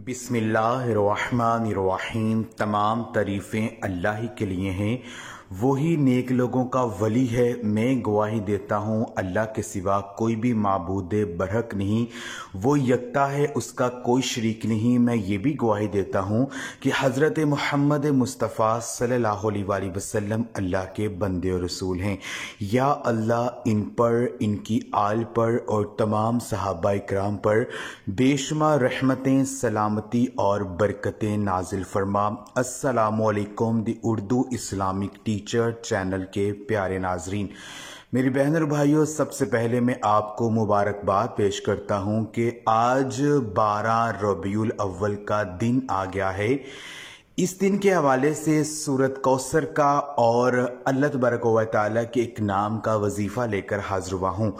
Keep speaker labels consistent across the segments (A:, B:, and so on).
A: बिस्मिल्लाहिर्रहमानिर्रहीम। तमाम तारीफ़ें अल्लाह ही के लिए हैं, वही नेक लोगों का वली है। मैं गवाही देता हूँ अल्लाह के सिवा कोई भी माबूद बरहक नहीं, वो यकता है, उसका कोई शरीक नहीं। मैं ये भी गवाही देता हूँ कि हज़रत मोहम्मद मुस्तफ़ा सल्लल्लाहु अलैहि वसल्लम अल्लाह के बंदे और रसूल हैं। या अल्लाह इन पर, इनकी आल पर और तमाम सहाबा इकराम पर बेशुमार रहमतें, सलामती और बरकतें नाजिल फरमा। अस्सलामु अलैकुम दी उर्दू इस्लामिक टीचर चैनल के प्यारे नाजरीन, मेरी बहन और भाइयों, सबसे पहले मैं आपको मुबारकबाद पेश करता हूं कि आज 12 रबीउल अव्वल का दिन आ गया है। इस दिन के हवाले से सूरत कौसर का और अल्लाह तबारक व तआला के एक नाम का वजीफ़ा लेकर हाजिर हुआ हूँ।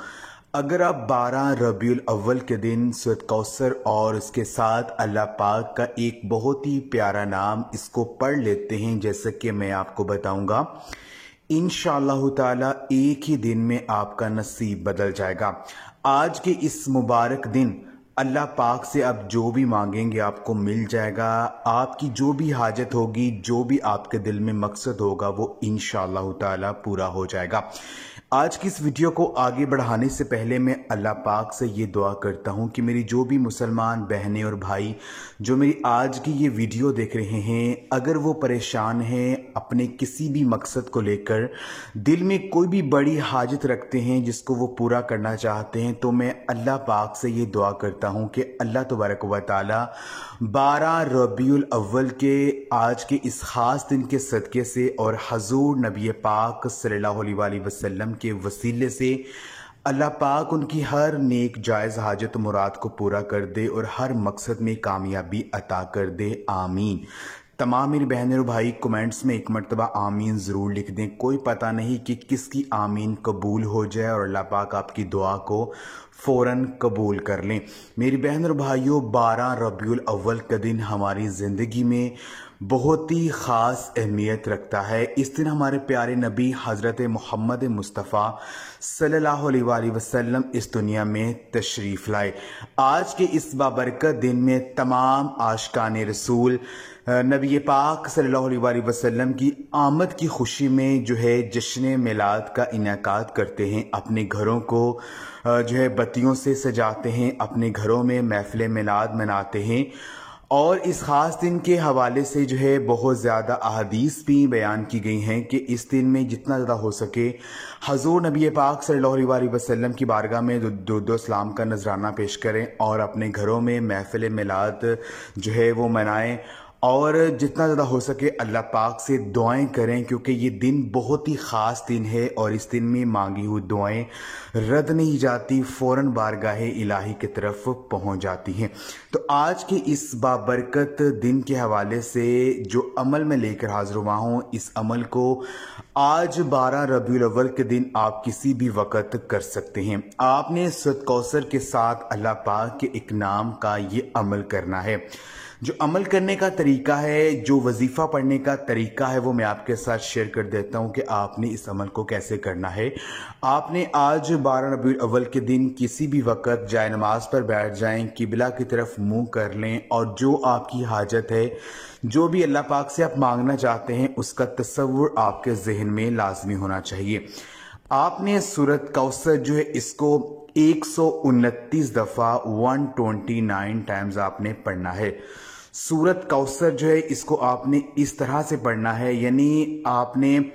A: अगर आप 12 रबीउल अव्वल के दिन सूरत कौसर और उसके साथ अल्लाह पाक का एक बहुत ही प्यारा नाम इसको पढ़ लेते हैं, जैसे कि मैं आपको बताऊंगा, इंशाअल्लाह ताला एक ही दिन में आपका नसीब बदल जाएगा। आज के इस मुबारक दिन अल्लाह पाक से आप जो भी मांगेंगे आपको मिल जाएगा। आपकी जो भी हाजत होगी, जो भी आपके दिल में मकसद होगा, वो इंशाअल्लाह ताला पूरा हो जाएगा। आज की इस वीडियो को आगे बढ़ाने से पहले मैं अल्लाह पाक से ये दुआ करता हूँ कि मेरी जो भी मुसलमान बहनें और भाई जो मेरी आज की ये वीडियो देख रहे हैं, अगर वो परेशान हैं अपने किसी भी मकसद को लेकर, दिल में कोई भी बड़ी हाजत रखते हैं जिसको वो पूरा करना चाहते हैं, तो मैं अल्लाह पाक से ये दुआ करता हूँ कि अल्लाह तबारक व तआला 12 रबीउल अव्वल के आज के इस खास दिन के सदक़े से और हजूर नबी पाक सल्लल्लाहु अलैहि वसल्लम के वसीले से अल्लाह पाक उनकी हर नेक जायज़ हाजत मुराद को पूरा कर दे और हर मकसद में कामयाबी अता कर दे। आमीन। तमाम मेरी बहनें और भाई कमेंट्स में एक मरतबा आमीन ज़रूर लिख दें। कोई पता नहीं कि किसकी आमीन कबूल हो जाए और अल्लाह पाक आपकी दुआ को फ़ौरन कबूल कर लें। मेरी बहन और भाइयों, 12 रबीउल अव्वल का दिन हमारी ज़िंदगी में बहुत ही ख़ास अहमियत रखता है। इस दिन हमारे प्यारे नबी हज़रत मोहम्मद मुस्तफ़ा सल्लल्लाहु अलैहि वसल्लम इस दुनिया में तशरीफ़ लाए। आज के इस बाबरकत दिन में तमाम आशिकान रसूल नबी पाक सल्लल्लाहु अलैहि वसल्लम की आमद की खुशी में जो है जश्न मिलाद का इनेकाद करते हैं। अपने घरों को जो है बत्तियों से सजाते हैं, अपने घरों में महफिल मिलाद मनाते हैं। और इस ख़ास दिन के हवाले से जो है बहुत ज़्यादा अहादीस भी बयान की गई हैं कि इस दिन में जितना ज़्यादा हो सके हजूर नबी पाक सल्लल्लाहु अलैहि वसल्लम की बारगाह में दुरूद व सलाम का नजराना पेश करें और अपने घरों में महफिल मिलाद जो है वो मनाएं और जितना ज़्यादा हो सके अल्लाह पाक से दुआएं करें, क्योंकि ये दिन बहुत ही ख़ास दिन है और इस दिन में मांगी हुई दुआएं रद्द नहीं जाती, फ़ौरन बारगाह इलाही की तरफ पहुंच जाती हैं। तो आज के इस बाबरकत दिन के हवाले से जो अमल में लेकर हाजिर हुआ हूँ, इस अमल को आज 12 रबीउल अव्वल के दिन आप किसी भी वक़्त कर सकते हैं। आपने सूरत कौसर के साथ अल्लाह पाक के एक नाम का ये अमल करना है। जो अमल करने का तरीका है, जो वजीफ़ा पढ़ने का तरीका है, वो मैं आपके साथ शेयर कर देता हूँ कि आपने इस अमल को कैसे करना है। आपने आज 12 रबीउल अव्वल के दिन किसी भी वक़्त जाए नमाज पर बैठ जाएं, किबला की तरफ मुंह कर लें और जो आपकी हाजत है, जो भी अल्लाह पाक से आप मांगना चाहते हैं, उसका तसव्वुर आपके जहन में लाजमी होना चाहिए। आपने सूरत कौसर जो है इसको 129 दफ़ा 129 टाइम्स आपने पढ़ना है। सूरत कौसर जो है इसको आपने इस तरह से पढ़ना है, यानी आपने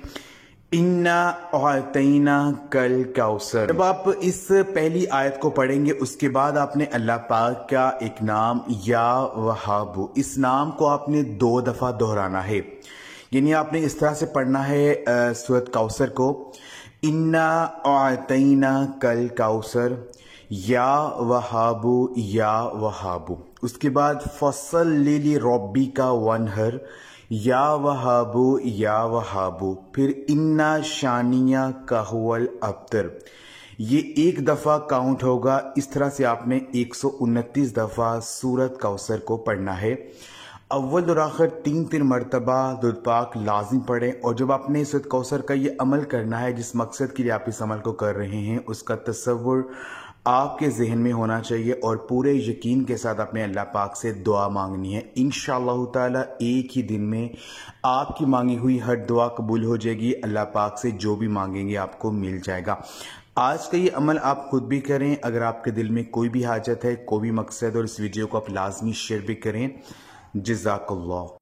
A: इन्ना अतैना कल कौसर। जब आप इस पहली आयत को पढ़ेंगे उसके बाद आपने अल्लाह पाक का एक नाम या वहाबु, इस नाम को आपने 2 दफ़ा दोहराना है। यानी आपने इस तरह से पढ़ना है सूरत कौसर को, इन्ना अतैना कल कौसर या वहाबु। उसके बाद फसल लिली रब्बी का वनहर या वहाबु। फिर इन्ना शानिया कहवल अब्तर, ये 1 दफ़ा काउंट होगा। इस तरह से आपने 129 दफ़ा सूरत कौसर को पढ़ना है। अव्वल और आखिर 3 मरतबा दुरूद पाक लाजिम पढ़ें। और जब आपने सूरत कौसर का ये अमल करना है, जिस मकसद के लिए आप इस अमल को कर रहे हैं, उसका तसव्वुर آپ کے ذہن میں ہونا چاہیے اور پورے یقین کے ساتھ اپنے اللہ پاک سے دعا مانگنی ہے۔ انشاءاللہ تعالی ایک ہی دن میں آپ کی مانگی ہوئی ہر دعا قبول ہو جائے گی۔ اللہ پاک سے جو بھی مانگیں گے آپ کو مل جائے گا۔ آج کا یہ عمل آپ خود بھی کریں۔ اگر آپ کے دل میں کوئی بھی حاجت ہے، کوئی بھی مقصد، اور اس ویڈیو کو آپ لازمی شیئر بھی کریں۔ جزاک اللہ۔